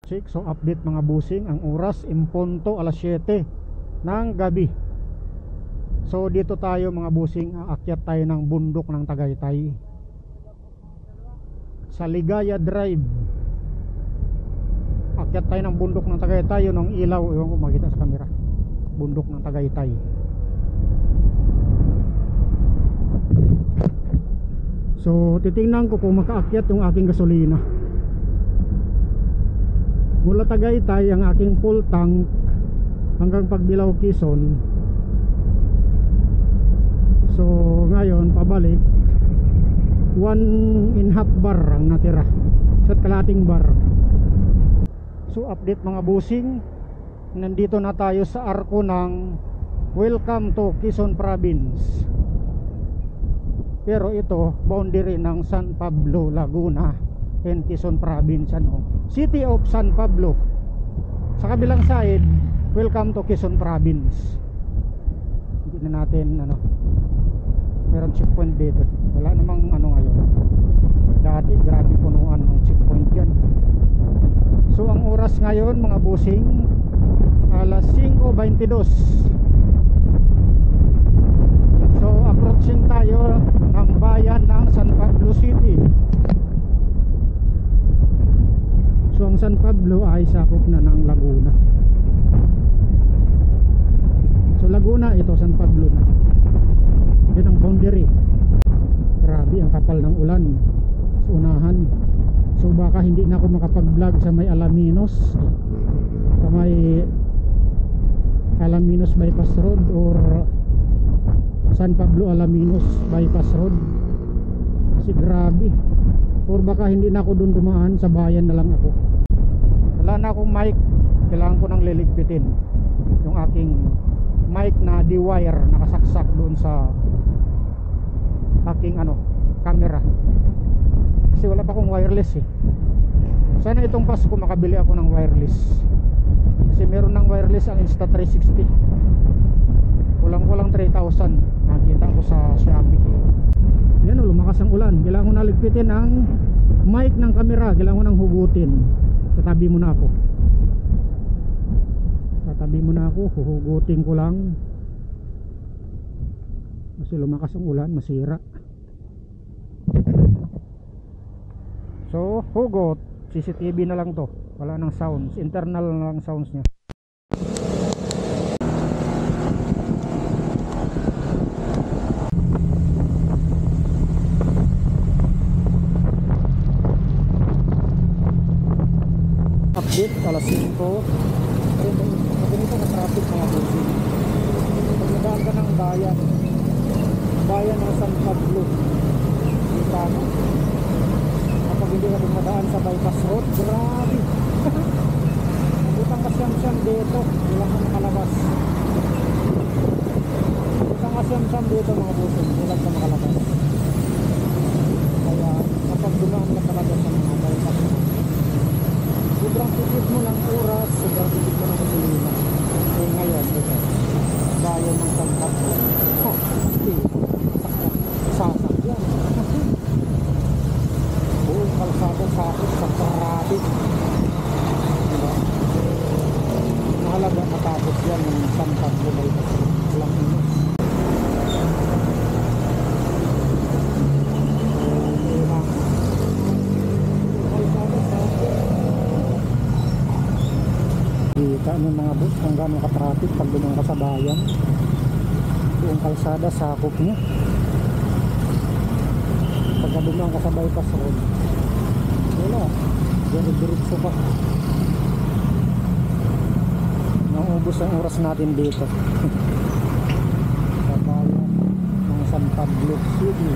So update mga busing, ang oras impunto alas 7 ng gabi. So dito tayo mga busing, aakyat tayo ng bundok ng Tagaytay sa Ligaya Drive. Akyat tayo ng bundok ng Tagaytay, yun ang ilaw, yung makita sa camera, bundok ng Tagaytay. So titingnan ko kung makaakyat yung aking gasolina. Mula Tagaytay ang aking full tank hanggang Pagbilao, Quezon. So ngayon pabalik 1.5 bar ang natira, isa't kalating bar. So update mga busing, nandito na tayo sa arko ng Welcome to Quezon Province. Pero ito boundary ng San Pablo, Laguna and Quezon Province, City of San Pablo. Sa kabilang side, Welcome to Quezon Province. Hindi na natin meron checkpoint dito. Wala namang ngayon. Dati grabe punuan ng checkpoint yan. So ang oras ngayon mga busing, alas 5:22. So approaching tayo ng bayan ng San Pablo City. So ang San Pablo ay sakop na ng Laguna. So Laguna ito, San Pablo na. Yan ang boundary. Grabe ang kapal ng ulan sa unahan. So baka hindi na ako makapag-vlog sa may Alaminos, sa may Alaminos Bypass Road or San Pablo Alaminos Bypass Road, kasi grabe. Or baka hindi na ako doon dumaan, sa bayan na lang ako. Wala na akong mic, kailangan ko nang liligpitin yung aking mic na D-wire nakasaksak doon sa aking camera, kasi wala pa akong wireless Sana itong Pasko makabili ako ng wireless, kasi meron ng wireless ang Insta360, kulang 3,000 nakita ko sa Shopee. Yan lumakas ang ulan, kailangan ko naligpitin ang mic ng camera, kailangan ko nang hugutin. Tatabi mo na ako, huhugutin ko lang kasi lumakas ang ulan, masira. So hugot, CCTV na lang to, wala nang sounds, internal na lang sounds nya. Update alas 5. Ganito na traffic mga busing. Pag nagaan ka ng bayan ng San Pablo, kita mo, kapag hindi ka dumadaan sa bypass road, grabe. Butang kasyam-syam dito, ilang ka makalabas. Butang kasyam-syam dito mga busing, ilang ka makalabas. Kaya kapag dumaan ka talaga sa mga bypass road, sobrang tipid mo ng oras, sobrang tipid mo ng gasolina. Ngayon dito, bayan ng San Pablo, sasakyan. Buong kalsada sakot sa traffic. Diba? Mahalaga matapos yan ng San Pablo bypass. Walang inos. Kita ng mga bus kung gano'ng ka-traffic pag dumang ka sa bayan. Buong kalsada sakop niya. Pagka dumang ka sa bypass road, wala, diretso pa. Naubos ang oras natin dito sa bayan ng San Pablo City.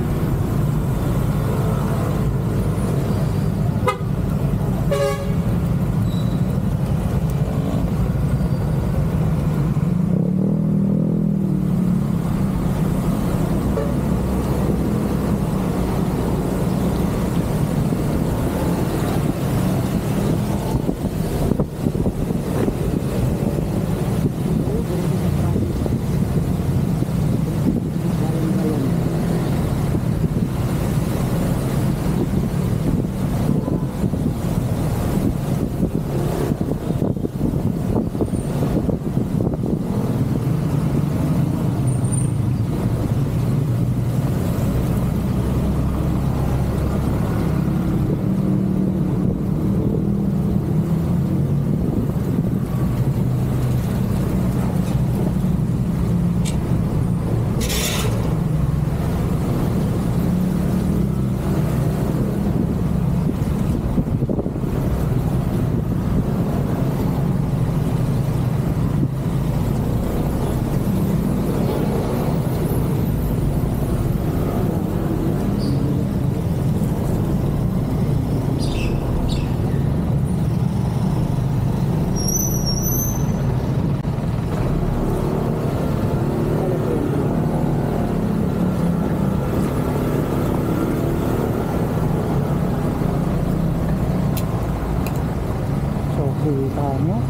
Kita mo,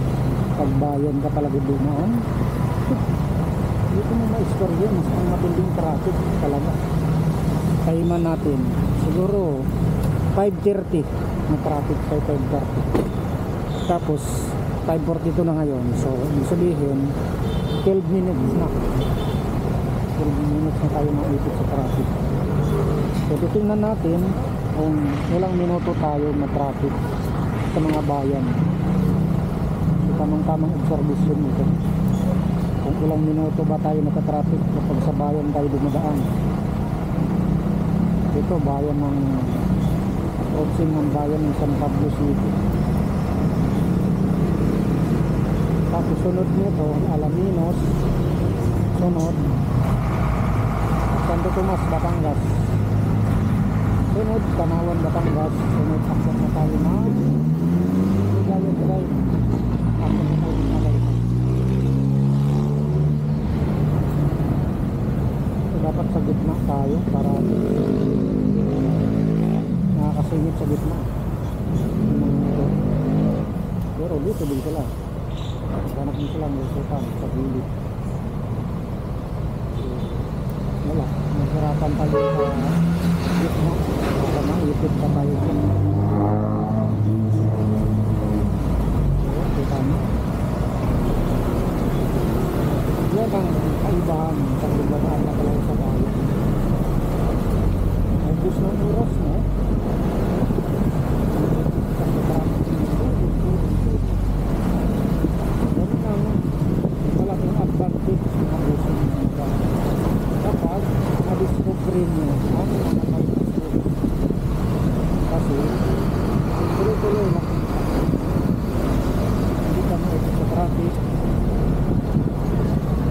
pagbayan ka talaga dumaan. Dito mo ma-istorya, mas ang matinding traffic talaga. Taiman natin, siguro 5:30 na traffic, 5:30. Tapos 5:42 na ngayon, so ibig sabihin 12 minutes na 12 minutes na tayo maipit sa traffic. So titingnan natin kung ilang minuto tayo na traffic sa mga bayan. So, tamang observation ito, kung ilang minuto ba tayo naka-traffic kapag sa bayan tayo dumadaan. Ito bayan ng approaching ng bayan ng San Pablo City. Tapos sunod nito Alaminos, sunod Santo Tomas, Batangas, sunod Tanawan, Batangas, sunod aksyon na tayo na Ligaya Drive, aksyon na tayo na Ligaya. So, dapat sa gitna tayo para nakakasingit sa gitna. Pero dito din sila, hanap din silang lusutan sa gilid. Wala, nasirapan tayo sa gitna para maipit pa tayo. Kita mo, yan ang kaibahan sa lugar na talaga sa bayan. Ay gusto ng oras mo malaking advantage ng gusto ng bayan kapag na-discover nyo ang nakakay kasi tuloy-tuloy lang, hindi ka maipit sa traffic,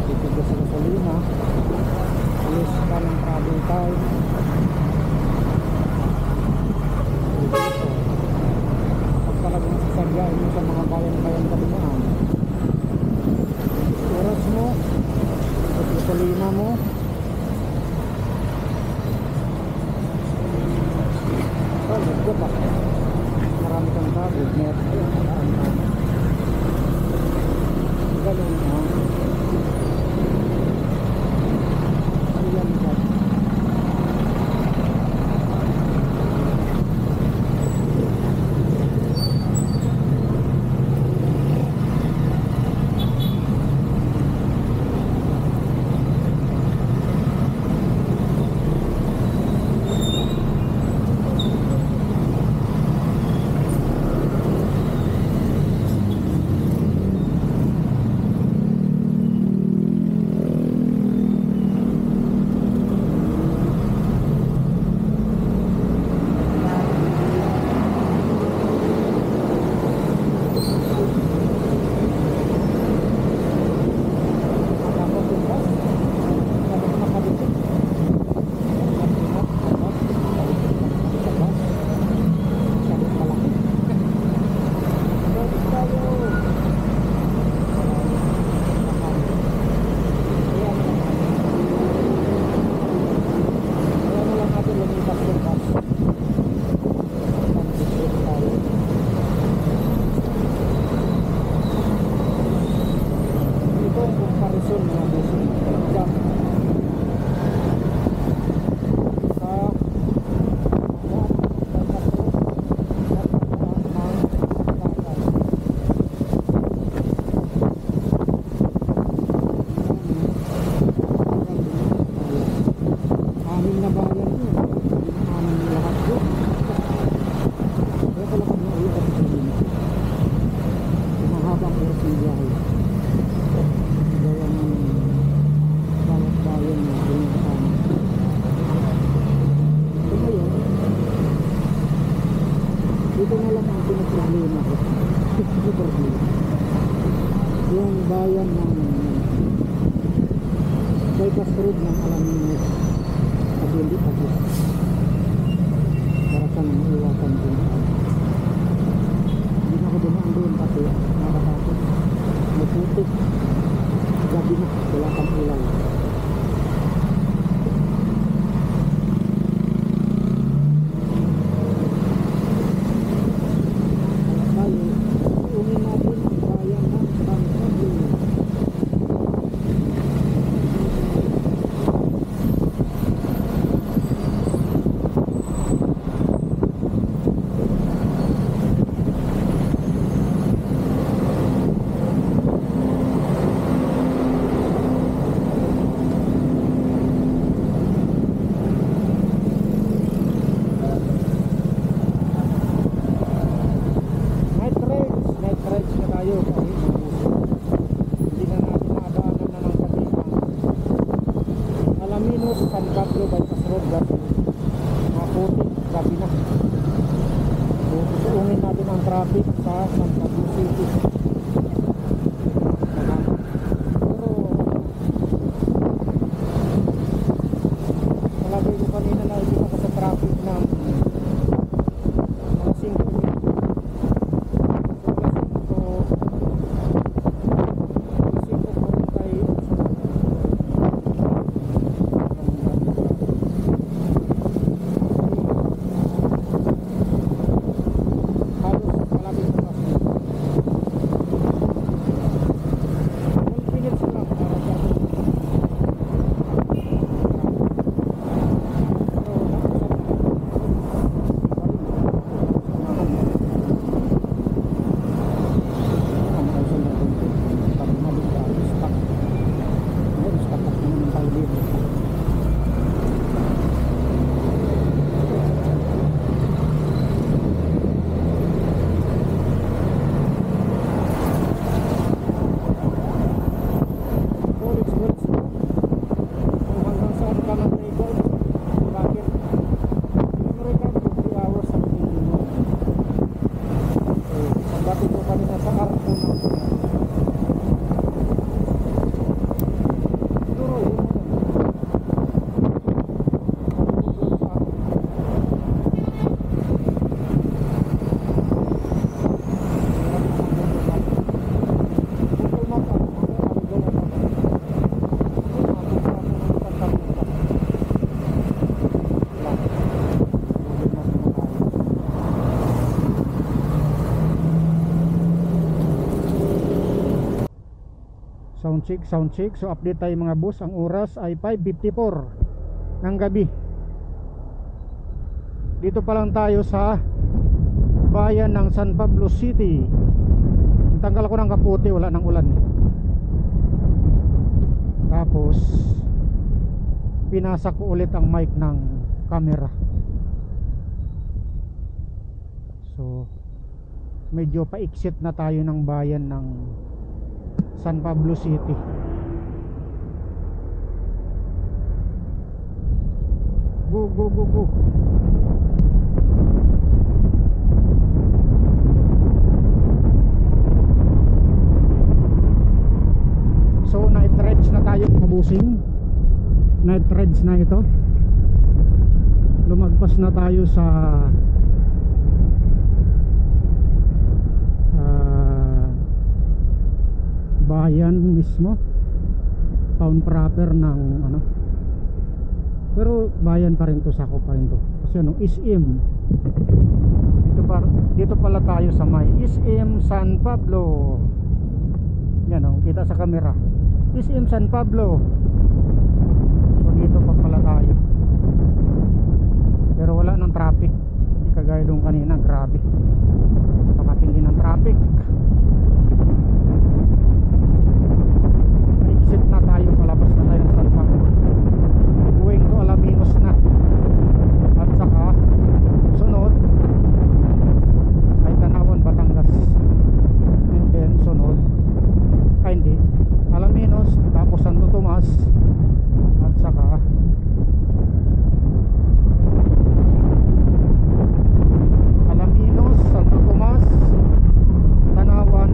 tipid ka sa gasolina, alis ka ng travel time. Pag talagang sasagyain mo sa mga bayan-bayan ka dumaan, oras mo at gasolina mo, naggo pa marami kang traffic, net ganun na ayan ka. Ito na lang ang pinaproblema ko. Yung bayan ng bypass road ng Alaminos at hindi tapos para sana maiwasan din. Hindi na ako dumaan doon kasi nakakatakot, may putik, gabi na, wala kang ilaw. Umin natin Sound check. So update tayo mga boss. Ang oras ay 5:54 ng gabi. Dito pa lang tayo sa bayan ng San Pablo City. Tanggal ko ng kaputi, wala nang ulan. Tapos pinasa ko ulit ang mic ng camera. So medyo pa-exit na tayo ng bayan ng San Pablo City. Go. So night rides na tayo mga busing. Night rides na ito. Lumagpas na tayo sa bayan mismo, town proper ng ano, pero bayan pa rin to, sakop pa rin to kasi ano, SM. Dito pala tayo sa may SM San Pablo. Yan o, kita sa camera, SM San Pablo. So dito pa pala tayo, pero wala nang traffic, hindi kagaya doon kanina, grabe napakatindi ng traffic. Exit na tayo, palabas na tayo ng San Pablo, going to Alaminos na. At saka sunod ay Tanawan, Batangas, and then sunod ay hindi, Alaminos, tapos Santo Tomas, at saka Alaminos, Santo Tomas, Tanawan,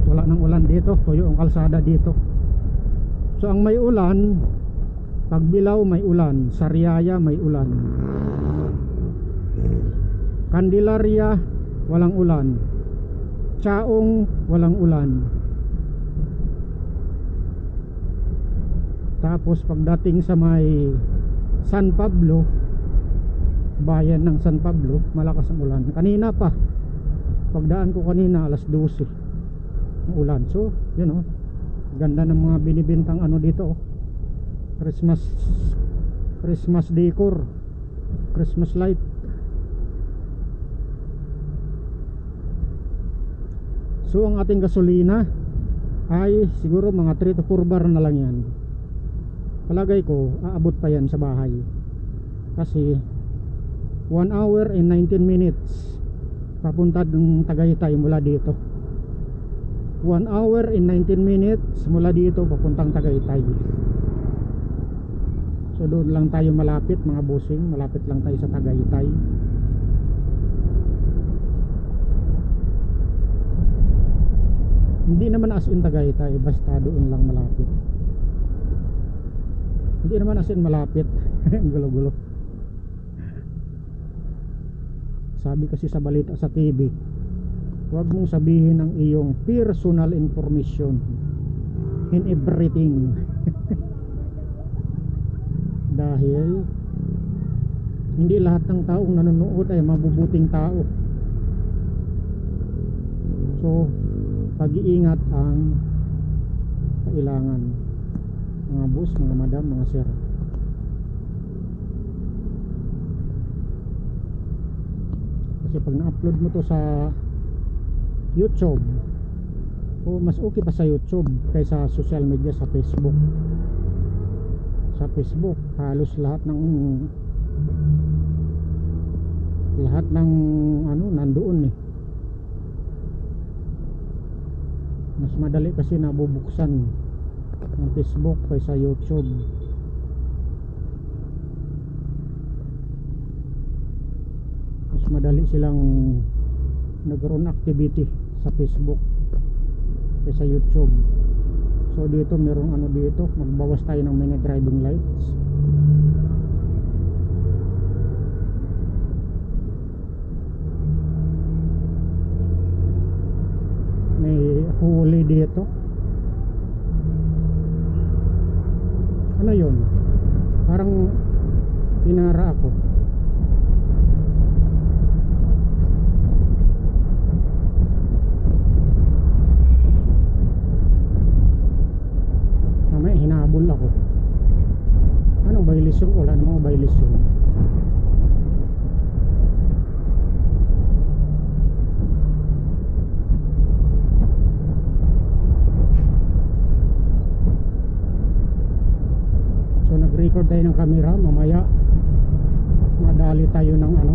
wala nang ulan dito, tuyo ang kalsada dito. So ang may ulan, Pagbilao may ulan, Sariaya may ulan, Candelaria walang ulan, Chaong walang ulan. Tapos pagdating sa may San Pablo, bayan ng San Pablo, malakas ang ulan. Kanina pa, pagdaan ko kanina alas 12 ulan. So yun o, ganda ng mga binibintang ano dito oh. Christmas decor, Christmas light. So ang ating gasolina ay siguro mga 3 to 4 bar na lang yan. Palagay ko aabot pa yan sa bahay, kasi 1 hour and 19 minutes papunta ng Tagaytay mula dito. 1 hour and 19 minutes mula dito papuntang Tagaytay. So doon lang tayo malapit mga bossing, malapit lang tayo sa Tagaytay. Hindi naman as in Tagaytay, basta doon lang malapit. Hindi naman as in malapit. Gulo-gulo. Sabi kasi sa balita sa TV, huwag mong sabihin ang iyong personal information in everything. Dahil hindi lahat ng taong nanonood ay mabubuting tao. So pag-iingat ang kailangan, mga boss, mga madam, mga sir. Kasi pag na-upload mo to sa YouTube, o mas okay pa sa YouTube kaysa social media, sa Facebook. Sa Facebook halos lahat ng ano nandoon eh. Mas madali kasi nabubuksan ng Facebook kaysa YouTube. madali silang nagkaroon activity sa Facebook sa YouTube. So dito merong ano dito, magbawas tayo ng mini driving lights. May huli dito. Ano yun? Parang pinara ako. Hinabol ako. Anong violation? Wala namang violation. So nag-record tayo ng camera. Mamaya madali tayo ng ano,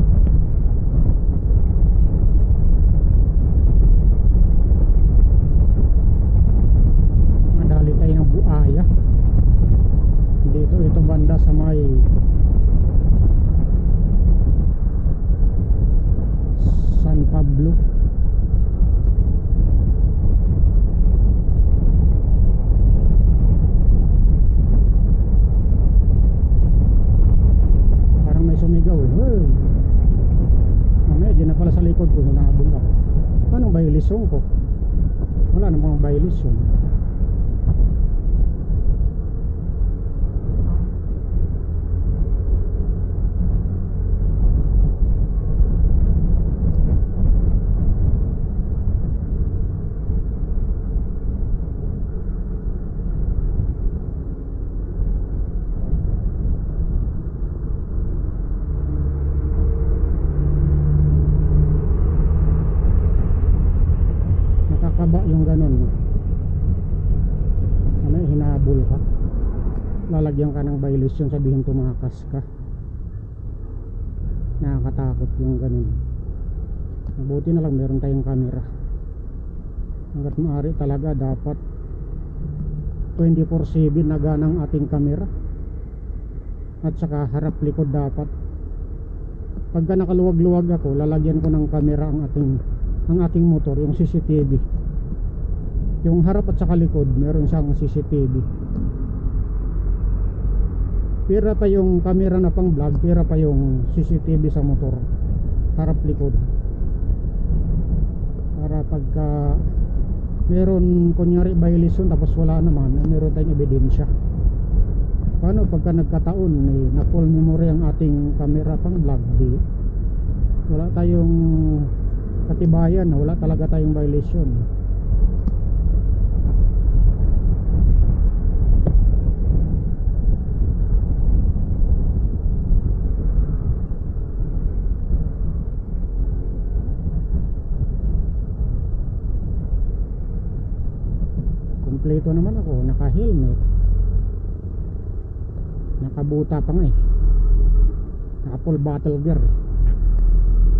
buaya dito. Ito banda sa may San Pablo. Parang may sumigaw eh. Hey! Mamaya dyan na pala sa likod ko, hinabol ako. Anong violation ko? Wala namang violation. Yung ganun, may hinabol ka, lalagyan ka ng violation, sabihin tumakas ka. Nakakatakot yung ganun. Mabuti na lang meron tayong camera. Hanggat maaari talaga dapat 24/7 na ganang ating camera, at saka harap likod dapat. Pagka nakaluwag-luwag ako, lalagyan ko ng camera ang ating motor, yung CCTV. Yung harap at saka likod meron siyang CCTV. Pira pa yung camera na pang vlog, pira pa yung CCTV sa motor, harap likod. Para pagka meron kunyari violation tapos wala naman, meron tayong ebidensya. Paano pagka nagkataon na full memory ang ating camera pang vlog, di wala tayong katibayan na wala talaga tayong violation. Kompleto naman ako, naka-helmet, nakabuta pa nga eh, naka-full battle gear,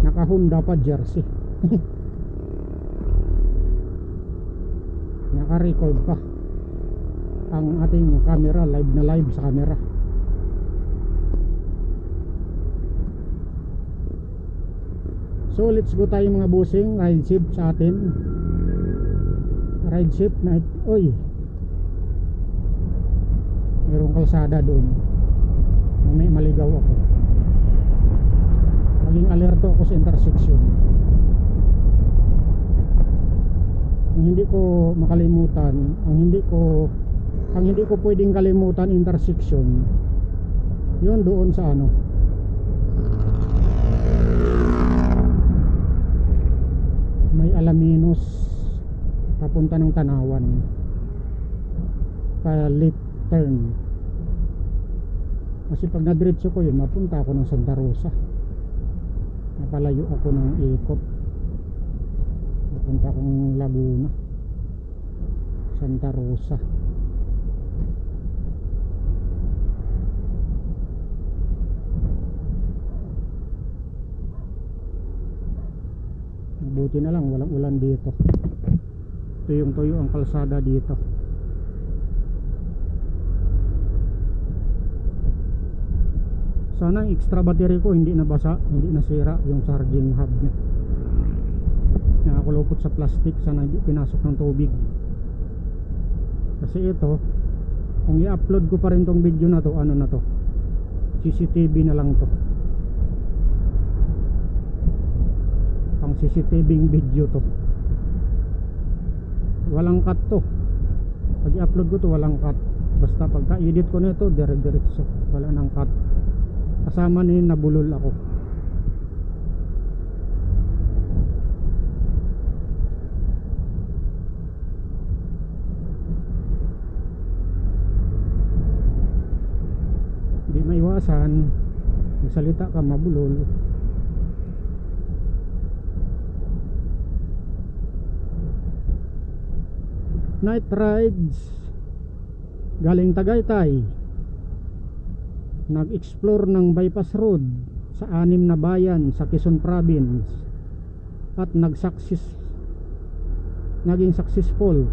naka-Honda pa jersey. Naka-record pa ang ating camera, live na live sa camera. So let's go tayo mga busing, ride shift sa atin. Ride shift na, oy, mayroong kalsada doon, may maligaw ako. Maging alerto ako sa intersection. Ang hindi ko makalimutan, ang hindi ko pwedeng kalimutan intersection, yun doon sa ano, may Alaminos papunta ng Tanawan, pa left turn. Kasi pag nadiretso ko yun, mapunta ako ng Santa Rosa, napalayo ako ng ikot, mapunta akong Laguna, Santa Rosa. Buti na lang walang ulan dito. Tuyong-tuyo ang kalsada dito. Sana ang extra battery ko hindi nabasa, hindi nasira yung charging hub nya. Nakakulupot sa plastic, sana hindi pinasok ng tubig. Kasi ito, kung i-upload ko pa rin tong video na to, ano na to, CCTV na lang to, pang CCTV video to. Walang cut to. Pag i-upload ko to, walang cut. Basta pagka edit ko nito, dire-diretso, wala nang cut. Kasama na yun, nabulol ako. Hindi maiwasan, magsalita ka, mabulol. Night rides galing Tagaytay, nag-explore ng bypass road sa 6 na bayan sa Quezon Province at naging successful.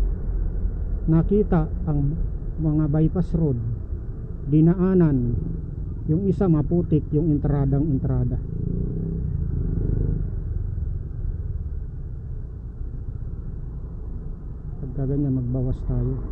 Nakita ang mga bypass road, dinaanan, yung isa maputik, yung entrada. Pagka ganyan, magbawas tayo.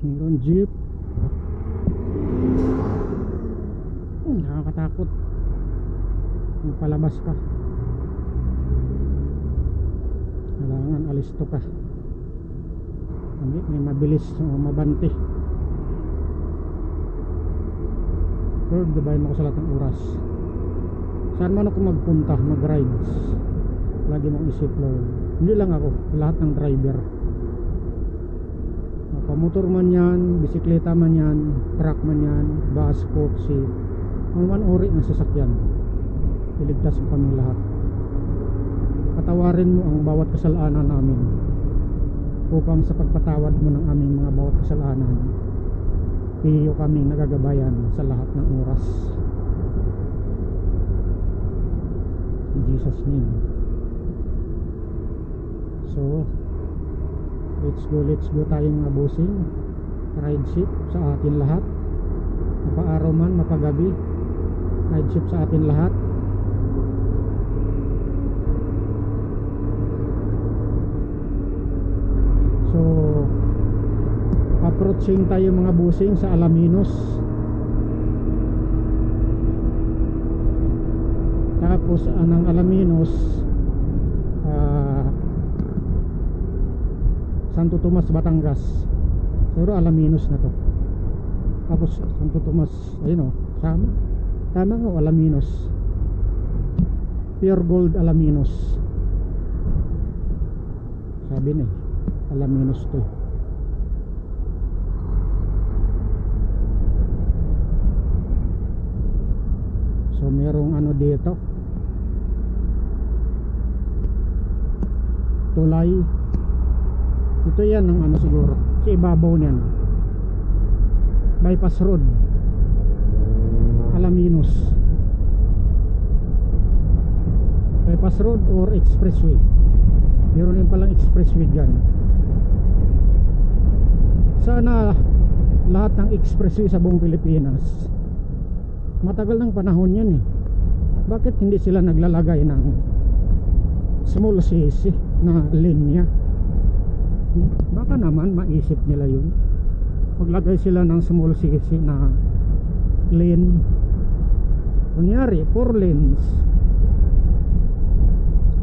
Mayroon jeep. Nakakatakot. Palabas ka, kailangan alisto ka. May mabilis o mabante. Lord, gabayan mo ko sa lahat ng oras. Saan man ako magpunta, mag-rides, lagi mong isip, Lord. Hindi lang ako, lahat ng driver, pamotor man yan, bisikleta man yan, truck man yan, bus, kotse, ano man uri ng sasakyan, iligtas mo kami lahat. Patawarin mo ang bawat kasalanan namin, upang sa pagpatawad mo ng aming mga bawat kasalanan, iyo kami nagagabayan sa lahat ng oras. In Jesus name. So let's go tayong mga bossing. Ride ship sa atin lahat, mapaaraw man mapagabi, ride ship sa atin lahat. So approaching tayo mga bossing sa Alaminos. Tapos ng Alaminos, Santo Tomas, Batangas. Siguro Alaminos na to. Tapos Santo Tomas, ayun o, tama nga, Alaminos. Pure Gold Alaminos. Sabi na Alaminos to. So merong ano dito, tulay. Ito yan ang ano siguro, sa ibabaw niyan, bypass road, Alaminos. Bypass road or expressway. Meron din palang expressway dyan. Sana lahat ng expressway sa buong Pilipinas, matagal ng panahon yan eh. Bakit hindi sila naglalagay ng small cc na linya? Baka naman maisip nila yun, maglagay sila ng small cc na lane. Kunyari 4 lanes,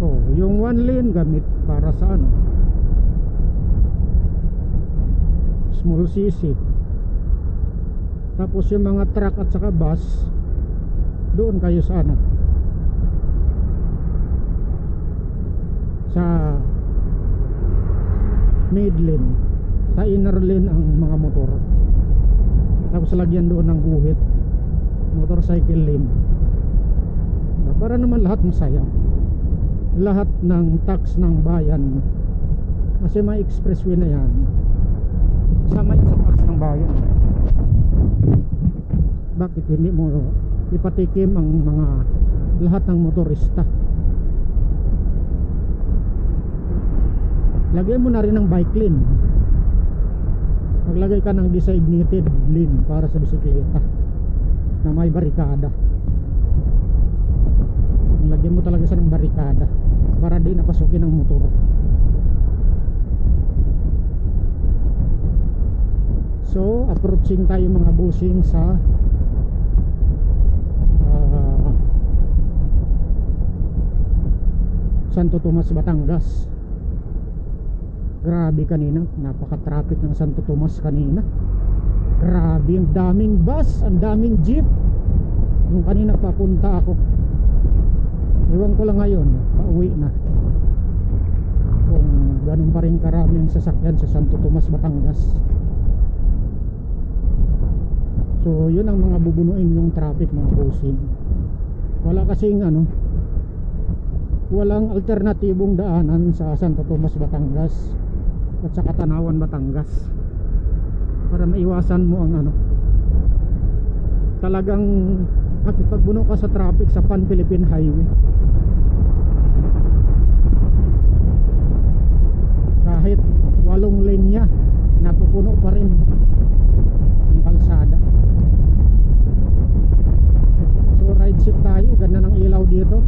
oh, yung 1 lane gamit para sa ano, small cc. Tapos yung mga truck at saka bus, doon kayo sa ano, sa mid lane, sa inner lane ang mga motor. Tapos lagyan doon ng guhit, motorcycle lane, para naman lahat masaya. Lahat ng tax ng bayan Kasi may expressway na yan, kasama yan sa tax ng bayan. Bakit hindi mo ipatikim ang mga lahat ng motorista? Lagyan mo na rin ng bike lane. Maglagay ka ng designated lane para sa bisikleta na may barikada. Lagyan mo talaga siya ng barikada para di napasukin ng motor. So approaching tayo mga busing sa Santo Tomas, Batangas. Grabe kanina, napaka-traffic ng Santo Tomas kanina. Grabe, ang daming bus, ang daming jeep. Nung kanina papunta ako, ewan ko lang ngayon, pauwi na, kung ganun pa rin karaming sasakyan sa Santo Tomas, Batangas. So yun ang mga bubunuin yung traffic mga bossing. Wala kasing walang alternatibong daanan sa Santo Tomas, Batangas at sa Katanawan, Batangas, para maiwasan mo ang talagang makipagbuno ka sa traffic sa Pan-Philippine Highway. Kahit 8 linya napupuno pa rin ang kalsada. So ride shift tayo, ganda ng ilaw dito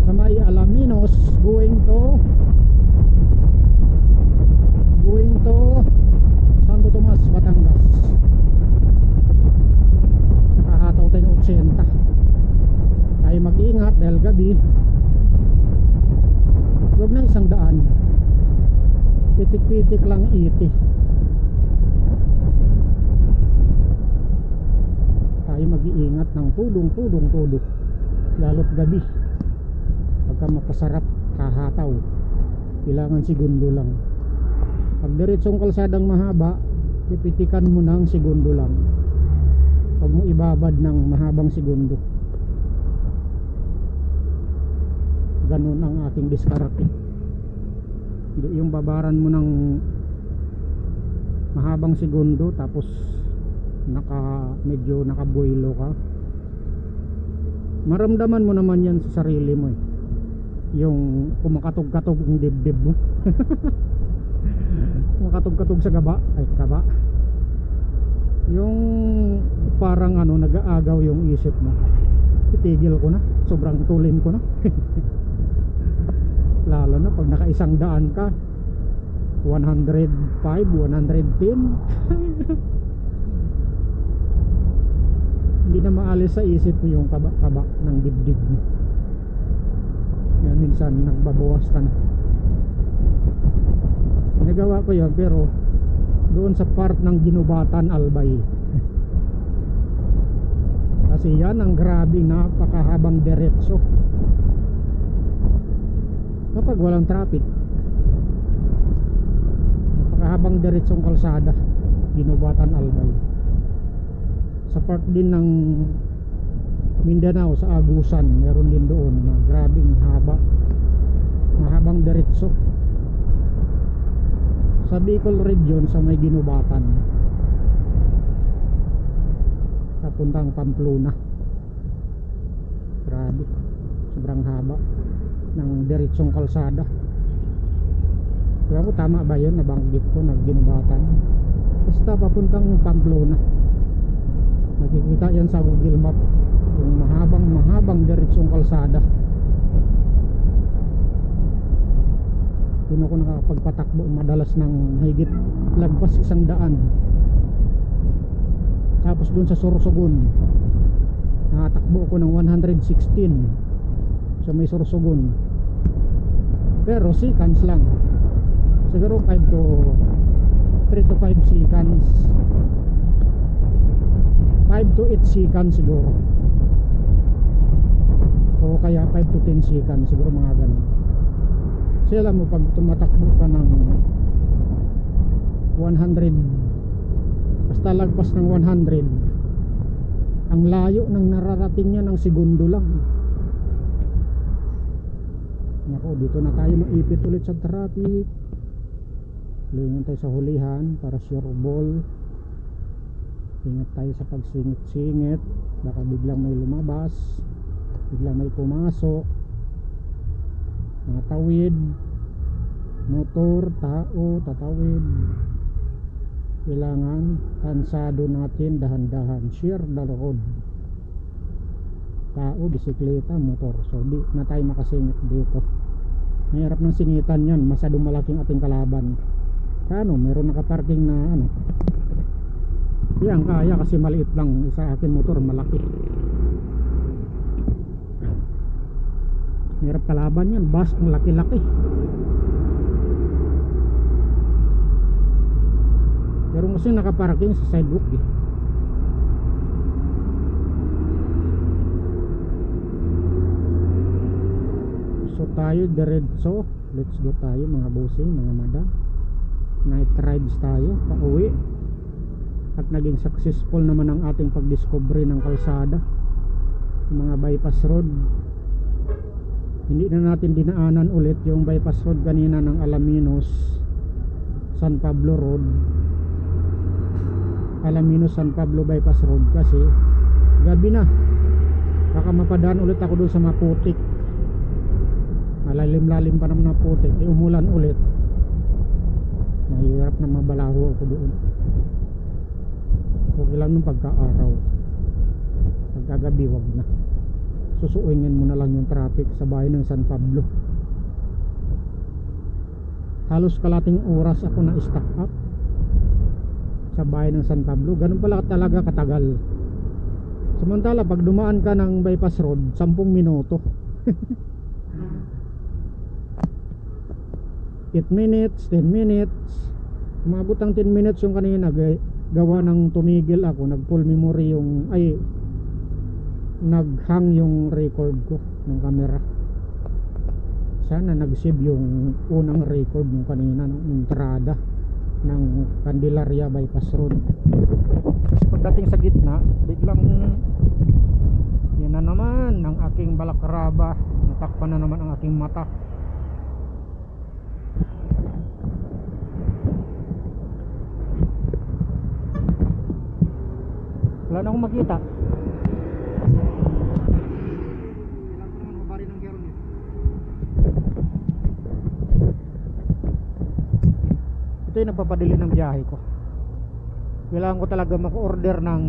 sa may Alaminos, going to Santo Tomas, Batangas. Nakahataw tayo ng 80. Ay mag-ingat dahil gabi. Huwag na isang daan, pitik-pitik lang 80. Tayo mag-iingat ng tudong lalo't gabi. Pagka mapasarap hahataw, kailangan segundo lang. Pag diretsong kalsadang mahaba, pipitikan mo ng segundo lang. Huwag mo ibabad ng mahabang segundo. Ganun ang aking diskarte. Hindi yung babaran mo ng mahabang segundo tapos medyo nakabuelo ka. Maramdaman mo naman yan sa sarili mo yung kumakatog-katog yung dibdib mo. Kumakatog-katog sa kaba, yung parang nag-aagaw yung isip mo. Itigil ko na, sobrang tulin ko na. Lalo na pag nakaisang daan ka, 105, 110. Hindi na maalis sa isip mo yung kaba ng dibdib mo. Kaya minsan nagbabawas ka na. Ginagawa ko yun, pero doon sa part ng Ginubatan, Albay. Kasi yan ang grabe, napakahabang diretso kapag walang traffic. Napakahabang diretsong kalsada, Ginubatan, Albay. Sa part din ng Mindanao, sa Agusan, meron din doon na grabing mahabang diretso. Sa Bicol region, sa may Ginubatan papuntang Pamplona, grabe, sobrang haba ng diretsong kalsada. Kaya ko tama ba yun, nabanggit ko, Ginubatan, basta papuntang Pamplona. Nakikita yan sa Google Map, yung mahabang diretsong kalsada. Doon ako nakapagpatakbo madalas ng higit lagpas 100. Tapos doon sa Sorsogon, nakatakbo ko ng 116 sa may Sorsogon, pero seconds lang, siguro 3 to 5 seconds, 5 to 8 seconds siguro, o kaya 5 to 10 seconds siguro, mga ganun. Kasi alam mo, pag tumatakbo ka ng 100, basta lagpas ng 100, ang layo ng nararating niya ng segundo lang. Naku, dito na tayo maipit ulit sa traffic. Lingon tayo sa hulihan para sure ball. Ingat tayo sa pagsingit-singit, baka biglang may lumabas, biglang may pumasok. Mga tawid, motor, tao, tatawid. Kailangan tansado natin dahan-dahan. Share the road. Tao, bisikleta, motor. So di na tayo makasingit dito. Mahirap ng singitan yan, masyadong malaking ating kalaban. Kano, meron nakaparking na ano. Yan kaya kasi maliit lang. Sa akin motor malaki. Mahirap kalaban yan, bus ang laki-laki. Pero kasi nakaparking sa sidewalk eh. So tayo diretso. Let's go tayo mga bossing, mga madam. Night rides tayo pauwi. At naging successful naman ang ating pagdiscovery ng kalsada, mga bypass road. Hindi na natin dinaanan ulit yung bypass road kanina ng Alaminos San Pablo Road, Alaminos San Pablo bypass road, kasi gabi na. Baka mapadaan ulit ako doon sa Maputik. Malalim-lalim pa naman na Putik, umulan ulit. Mahirap na mabalaho ako doon. Okay lang nung pagka-araw. Pagkagabi wag na. Susuingin mo na lang yung traffic sa bayan ng San Pablo. Halos kalating oras ako na stock up sa bayan ng San Pablo. Ganun pala talaga katagal. Samantala pag dumaan ka ng bypass road, 10 minuto. 8 minutes, 10 minutes. Umabot ang 10 minutes yung kanina, gawa ng tumigil ako, nag full memory yung naghang yung record ko ng camera. Sana nag-save yung unang record ng kanina ng entrada ng Candelaria bypass road. Tapos pagdating sa gitna, biglang yan na naman ang aking balakraba, natakpan na naman ang aking mata. Wala na akong makita. Kailangan ko naman mabari ng gero niya. Ito yung nagpapadali ng biyahe ko. Kailangan ko talaga maka-order ng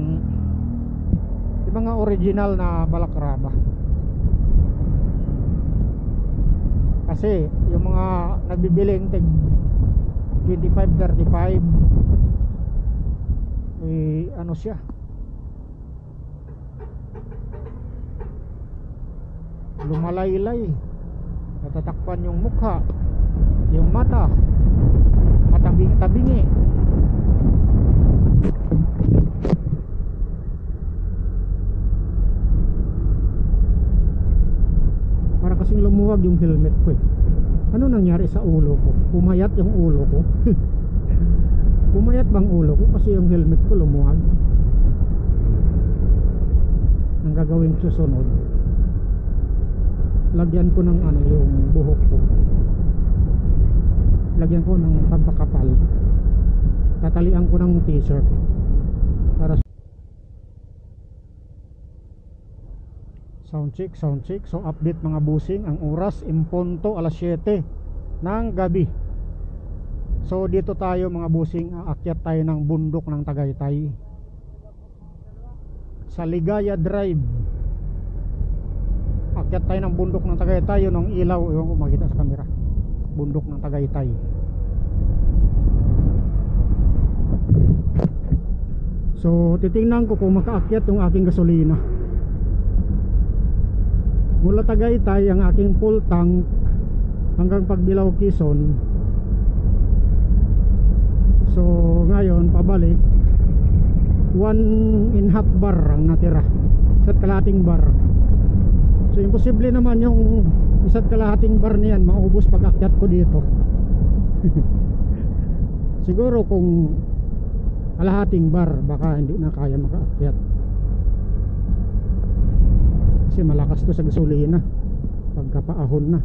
yung mga original na balakraba. Kasi yung mga nagbibiling tig 25-35 ano siya, lumalaylay, natatakpan yung mukha, yung mata, matabingi-tabingi. Para kasing lumuwag yung helmet ko eh. Ano nangyari sa ulo ko? Pumayat yung ulo ko. Pumayat bang ulo ko kasi yung helmet ko lumuwag? Ang gagawin ko susunod, lagyan ko ng ano yung buhok ko, lagyan ko ng pampakapal, tatalian ko ng t-shirt para sound check. So update mga busing, ang oras impunto alas 7 ng gabi. So dito tayo mga busing, aakyat tayo ng bundok ng Tagaytay sa Ligaya Drive. Akyat tayo ng bundok ng Tagaytay, yun ang ilaw, ewan ko makita sa camera, bundok ng Tagaytay. So titingnan ko kung makaakyat yung aking gasolina. Mula Tagaytay ang aking full tank hanggang Pagbilao, Quezon. So ngayon pabalik 1.5 bar ang natira, isa't kalahating bar. So imposible naman yung isa't kalahating bar niyan maubos pag akyat ko dito. Siguro kung kalahating bar baka hindi na kaya makaakyat, kasi malakas to sa gasolina pagkapaahon na.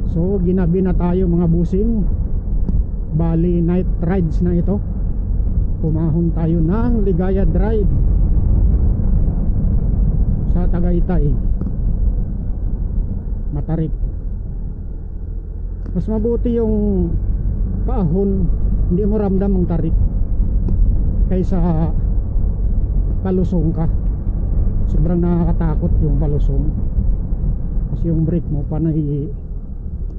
So ginabi na tayo mga busing. Bali night rides na ito. Pumahon tayo ng Ligaya Drive sa Tagaytay, Matarik. Mas mabuti yung paahon, hindi mo ramdam ang tarik kaysa palusong ka. Sobrang nakakatakot yung palusong kasi yung brake mo panay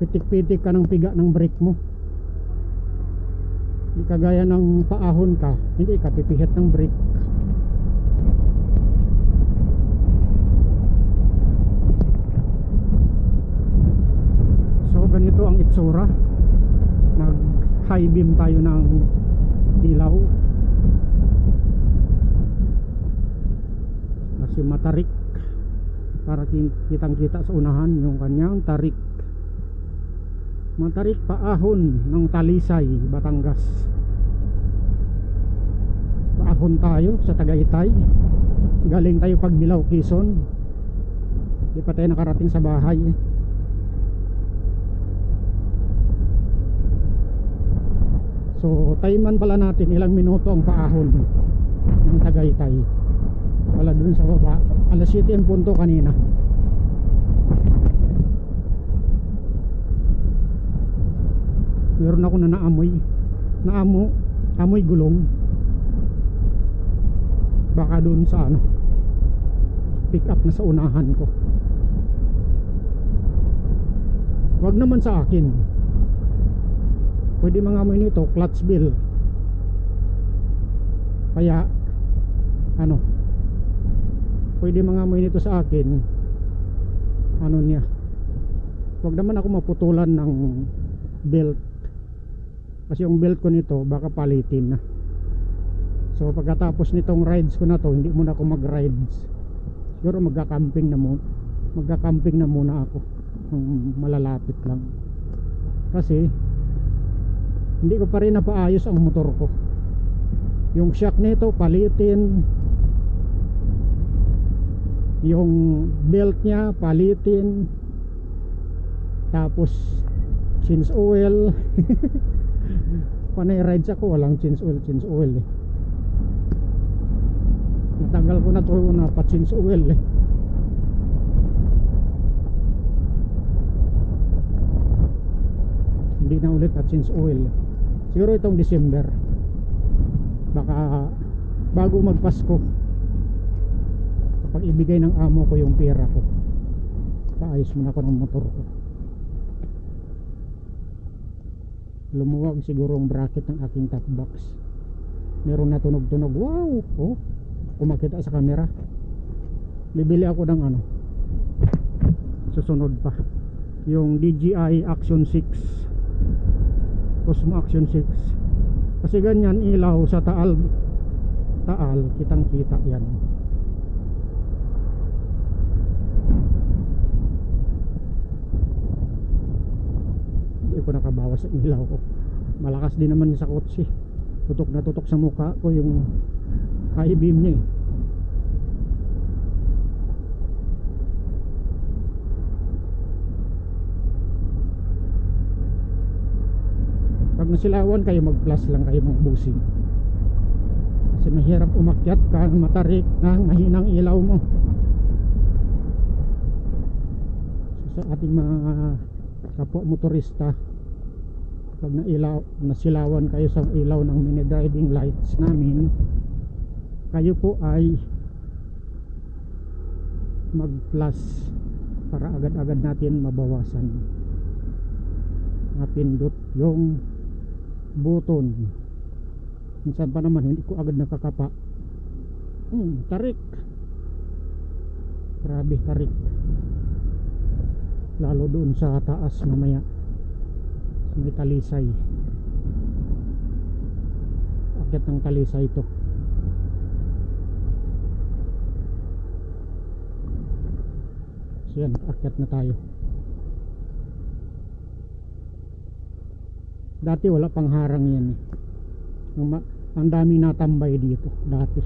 pitik-pitik ka ng piga ng brake mo. Hindi kagaya ng paahon ka, hindi ka pipihit ng brake. So ganito ang itsura. Nag high beam tayo ng ilaw kasi matarik, para kitang kita sa unahan yung kanyang tarik. Matarik paahon ng Talisay, Batangas. Paahon tayo sa Tagaytay. Galing tayo Pagbilao, Quezon. Di pa tayo nakarating sa bahay. So timean pala natin ilang minuto ang paahon ng Tagaytay. Wala dun sa baba. Alas 7 ang punto kanina. Meron ako na amoy gulong. Baka dun sa pick up na sa unahan ko. Wag naman sa akin. Pwede mga amoy nito, clutch bill. Kaya pwede mga amoy nito sa akin. Niya, wag naman ako maputulan ng belt. Kasi yung belt ko nito baka palitin na. So pagkatapos nitong rides ko na to, hindi muna ako mag-rides. Siguro magka-camping na muna ako ng malalapit lang. Kasi hindi ko pa rin napaayos ang motor ko. Yung shock nito palitin, yung belt niya palitin, tapos change oil. Panay rides ako walang change oil eh. Matagal ko na to na pa change oil eh. Hindi na ulit at change oil. Siguro itong December, baka bago magpasko, kapag ibigay ng amo ko yung pera ko, paayos muna ako ng motor ko. Lumuwag siguro ang bracket ng aking top box. Meron na tunog-tunog. Wow! Oh, kumakita sa camera. Bibili ako ng susunod pa, yung DJI Action 6, Osmo Action 6. Kasi ganyan ilaw sa taal kitang kita yan. Hindi ko nakabawas sa ilaw ko. Malakas din naman sa kotse. Tutok na tutok sa mukha ko yung high beam niya eh. Pag nasilawan kayo, mag-plus lang kayo mga busing. Kasi mahirap umakyat ka matarik ng mahinang ilaw mo. So, sa ating mga kapwa motorista, pag nasilawan kayo sa ilaw ng mini driving lights namin, kayo po ay mag-plus para agad-agad natin mabawasan. Napindot yung button. Minsan pa naman hindi ko agad nakakapa. Tarik. Grabe tarik. Lalo doon sa taas mamaya sa may Talisay. Akyat ng Talisay ito. So yan, akyat na tayo. Dati wala pang harang yan eh. Ang daming natambay dito dati.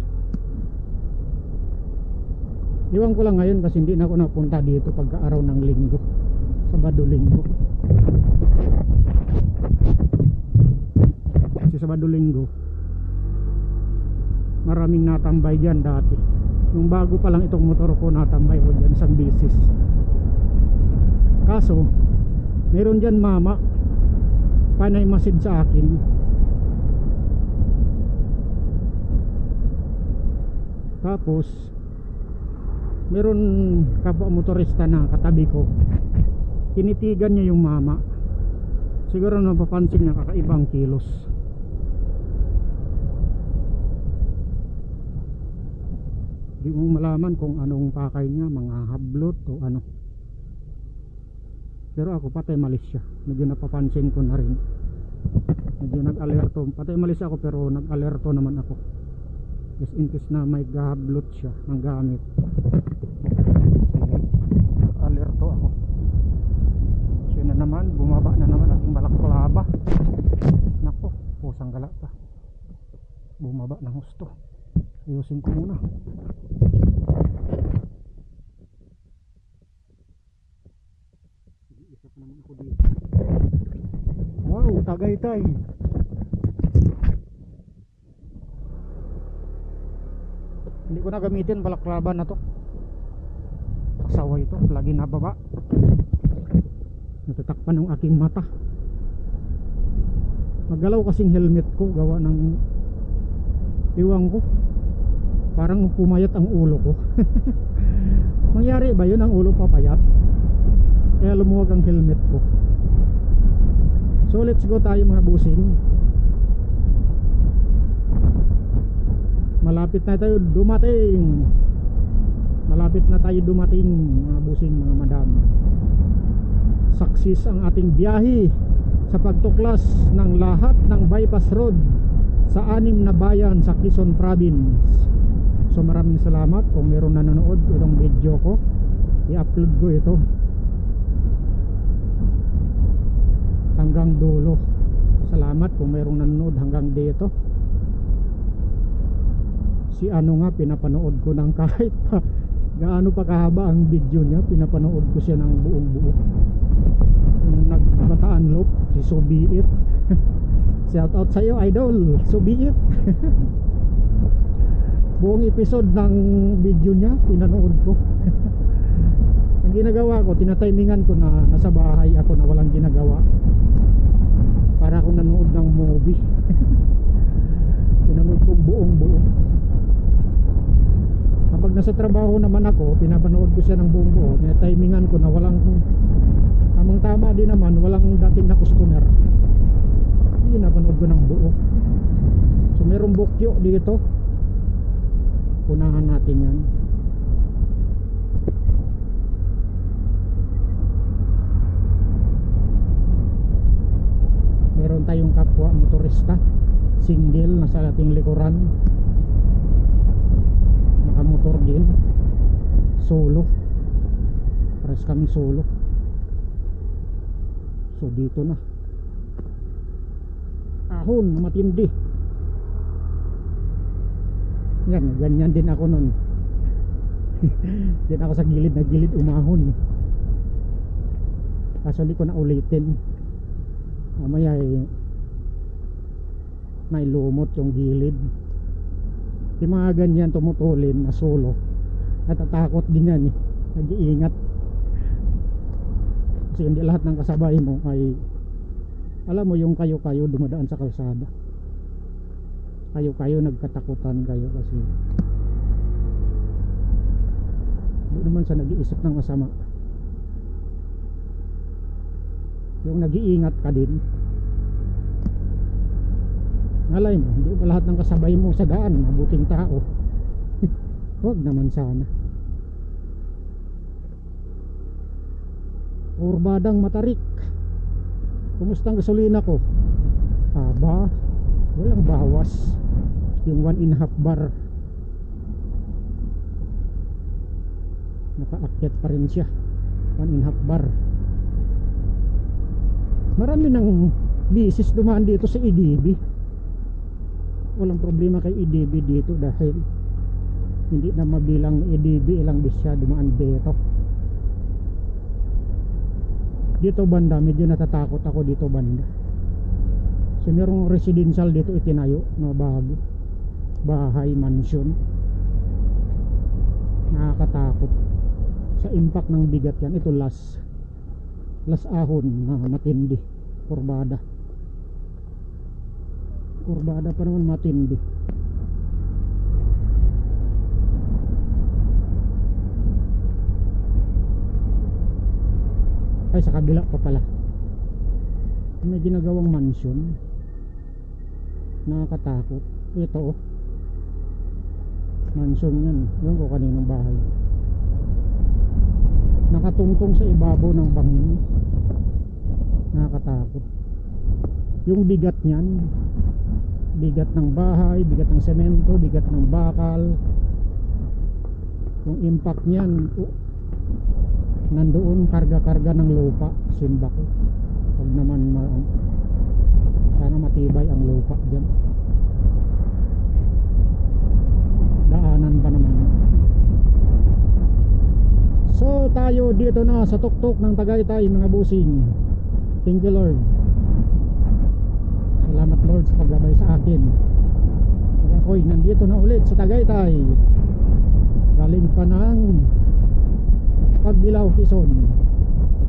Iwan ko lang ngayon kasi hindi na ako napunta dito pagka araw ng linggo, Sabado linggo. Sabado Linggo, maraming natambay dyan dati. Nung bago pa lang itong motor ko, natambay ko dyan isang bisis. Kaso meron dyan mama panay masid sa akin. Tapos meron kapwa motorista na katabi ko, tinitigan niya yung mama. Siguro napapansin niya kakaibang kilos. Di mo malaman kung anong pakay niya, mga hablot o ano. Pero ako patay malis siya. Medyo napapansin ko na rin. Medyo nag-alerto. Patay malis ako pero nag-alerto naman ako. Just in case na may gahablot siya ng gamit. Nag-alerto ako. Siya na naman, bumaba na naman aking balaklava. Nako, pusang gala pa. Bumaba ng husto. Ayusin ko muna. Isa pa naman ako dito. Wow, Tagaytay. Hindi ko na gamitin balaklava na to. Asawa ito, lagi nababa. Natatakpan ng aking mata. Maggalaw kasing helmet ko, gawa ng iwang ko. Parang pumayat ang ulo ko. Mangyari ba yun, ang ulo papayat? Kaya lumuwag ang helmet ko. So let's go tayo mga busing. Malapit na tayo dumating. Malapit na tayo dumating mga busing, mga madam. Success ang ating biyahe sa pagtuklas ng lahat ng bypass road sa 6 na bayan sa Quezon Province. So maraming salamat kung meron nanonood itong video ko. I-upload ko ito hanggang dulo. Salamat kung meron nanonood hanggang dito. Si ano nga, pinapanood ko ng kahit pa gaano pa kahaba ang video niya, pinapanood ko siya ng buong buo. Yung nagbataan loop, si Subiit. Shout out sa'yo idol, Subiit. Buong episode ng video niya pinanood ko. Ang ginagawa ko, tinatimingan ko na nasa bahay ako na walang ginagawa, para akong nanood ng movie. Pinanood ko buong buo. Kapag nasa trabaho naman ako, pinapanood ko siya ng buong buo. Tinatimingan ko na walang tamang tama din naman, walang dating na customer. Pinapanood ko ng buo. So merong bukyo dito, unahan natin yan. Meron tayong kapwa motorista, single, nasa ating likuran, nakamotor din, solo. Pares kami solo. So dito na ahon, matindi. Yan, ganyan din ako nun. Yan ako sa gilid na gilid umahon. Kaso hindi ko na ulitin. Mamaya may lumot yung gilid. Yung mga ganyan tumutulin na solo, natatakot din yan eh. Nag-iingat. Kasi hindi lahat ng kasabay mo ay, alam mo yung kayo-kayo dumadaan sa kalsada. Kayo nagkatakutan kayo kasi hindi naman sa nag-iisip ng masama. Yung nag-iingat ka din. Ngalay mo, hindi ba lahat ng kasabay mo sa daan mabuting tao? Huwag naman sana. Urbadang Matarik, kumusta ang gasolina ko? Aba, walang bawas. Yung 1.5 bar, nakaakyat pa rin siya. 1.5 bar. Marami ng bisis dumaan dito sa EDB. Walang problema kay EDB dito dahil hindi na mabilang EDB, ilang bis siya dumaan dito. Dito banda, medyo natatakot ako dito banda. So merong residential dito itinayo na bago, bahay, mansion. Nakakatakot sa impact ng bigat yan. Ito last ahon na matindi, kurbada pa naman, matindi. Ay, sa kabila pa pala may ginagawang mansion. Nakakatakot. Ito oh, mansion yan. Ewan ko kaninong bahay. Nakatungtong sa ibabaw ng bangin. Nakakatakot. Yung bigat niyan, bigat ng bahay, bigat ng semento, bigat ng bakal, yung impact niyan, nandoon karga-karga ng lupa. Simba ko, huwag naman sana matibay ang lupa dyan. Daanan pa naman. So tayo dito na sa tuktok ng Tagaytay mga busing. Thank you Lord. Salamat Lord sa paggabay sa akin. Ako'y nandito na ulit sa Tagaytay. Galing pa ng Pagbilao, Quezon.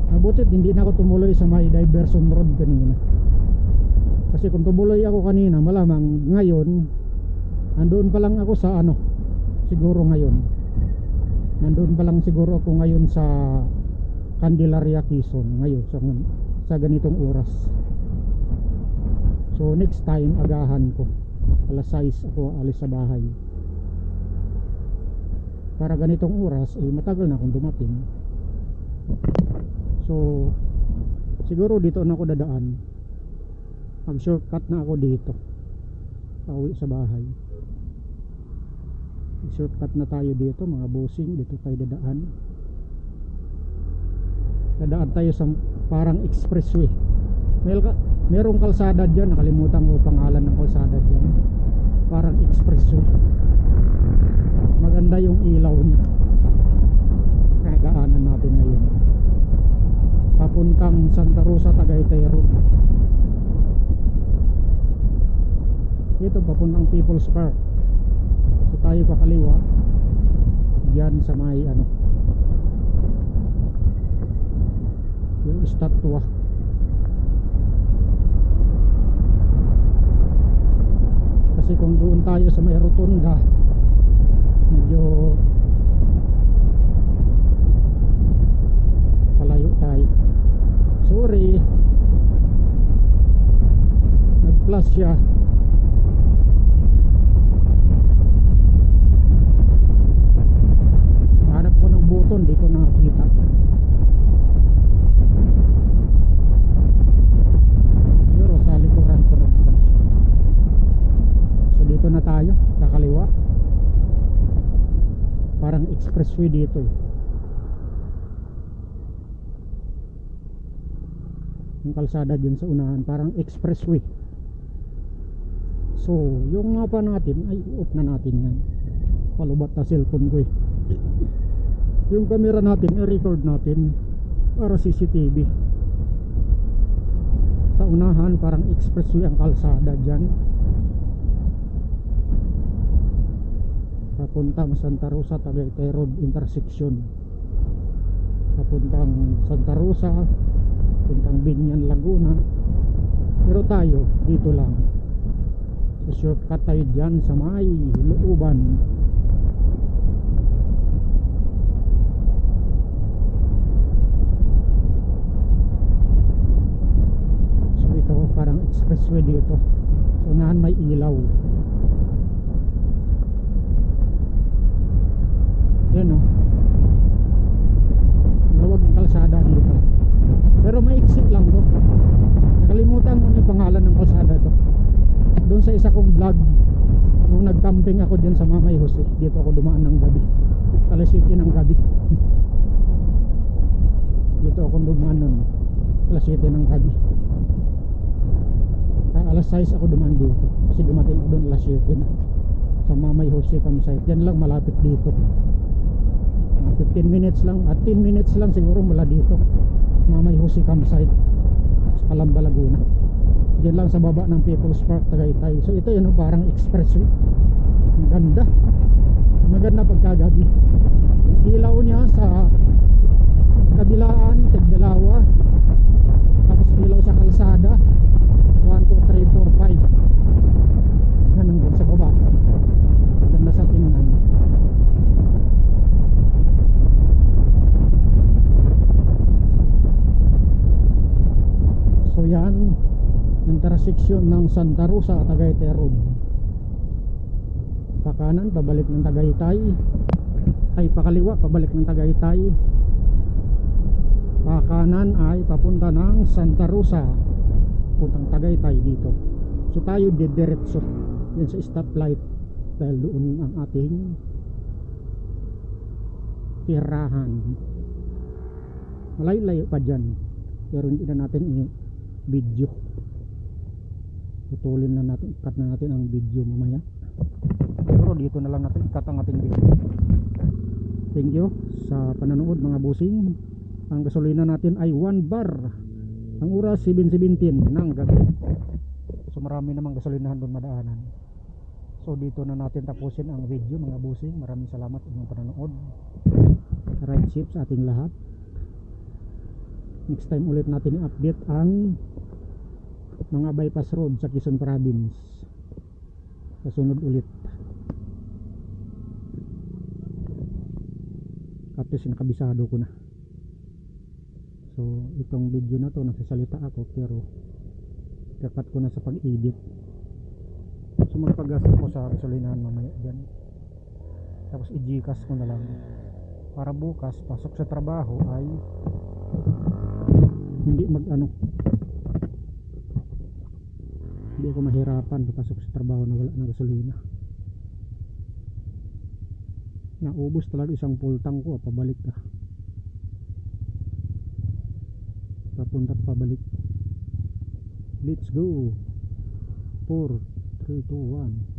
Mabutit hindi na ako tumuloy sa may diversion road kanina. Kasi kung tumuloy ako kanina, malamang ngayon nandoon pa lang ako sa siguro ngayon nandoon pa lang siguro ako ngayon sa Candelaria, Quezon ngayon sa ganitong oras. So next time agahan ko, alas 6 ako alis sa bahay para ganitong oras matagal na akong dumating. So siguro dito na ako dadaan, mag shortcut na ako dito pauwi sa bahay. Shortcut na tayo dito mga bossing. Dito tayo dadaan tayo sa parang expressway. Merong kalsada dyan, nakalimutan ko pangalan ng kalsada dyan. Parang expressway, maganda yung ilaw niya. Daanan natin ngayon papuntang Santa Rosa, Tagaytay Road. Ito papuntang People's Park. So tayo kakaliwa diyan sa may yung estatwa. Kasi kung doon tayo sa may rotunda, medyo palayo tayo. Sorry, nag-plus siya. Hanap ko ng buton, di ko nakakita. Pero sa likuran ko nag-plus. So dito na tayo, kakaliwa. Parang expressway dito yung kalsada dyan sa unahan, parang expressway. So yung mapa natin ay off na natin yan. Palubat na cellphone ko yung camera natin i-record natin para CCTV. Sa unahan parang expressway ang kalsada dyan papuntang Santa Rosa, Tagaytay Road intersection. Papuntang Santa Rosa, papuntang Binyan, Laguna. Pero tayo dito lang, shortcut tayo dyan sa may looban. So ito parang expressway dito. So unahan may ilaw. Yan lawag ng kalsada dito, pero maiksi lang to. Nakalimutan ko yung pangalan ng kalsada to. Doon sa isa kong vlog, nung nag-camping ako dyan sa Mamay Jose, dito ako dumaan ng gabi, alas 7 ng gabi. Dito ako dumaan nun, alas 7 ng gabi. Alas 6 ako dumaan dito kasi dumating ako doon alas 7 na sa Mamay Jose campsite. Yan lang, malapit dito, 15 minutes lang at 10 minutes lang siguro mula dito, Mamay Jose campsite sa Calamba, Laguna. Diyan lang sa baba ng People's Park Tagaytay. So ito yun, parang expressway. Ang ganda. Maganda pagkagabi. Yung ilaw niya sa kabilaan, tigdalawa. Tapos ilaw sa kalsada 1, 2, 3, 4, 5. Ganun din sa baba. Ganda sa tingnan. So yan, intersection ng Santa Rosa at Tagaytay Road. Pakanan, pabalik ng Tagaytay. Ay, pakaliwa, pabalik ng Tagaytay. Pakanan ay papunta ng Santa Rosa, puntang Tagaytay dito. So tayo diretso yan sa stoplight dahil doon ang ating tirahan. Malayo-layo pa dyan, pero hindi na natin i-video. Putulin na natin, cut na natin ang video mamaya. Pero dito na lang natin cut ang ating video. Thank you sa panonood mga busing. Ang gasolina natin ay 1 bar. Ang oras 7:17 ng gabi. So marami namang gasolinahan doon madaanan. So dito na natin tapusin ang video mga busing. Maraming salamat sa inyong panonood. Right shift sa ating lahat. Next time ulit natin i-update ang mga bypass road sa Quezon Province. Kasunod ulit. Kapis nakabisado ko na. So itong video na to nagsasalita ako pero kakat ko na sa pag-edit. So magpagas ako sa gasolinahan mamaya dyan. Tapos i-gcash ko na lang para bukas pasok sa trabaho ay hindi hindi ako mahirapan pasok sa trabaho na wala ng gasolina. Naubos talaga isang full tank ko, pabalik ka. Papunta at pabalik. Let's go. 4, 3, 2, 1.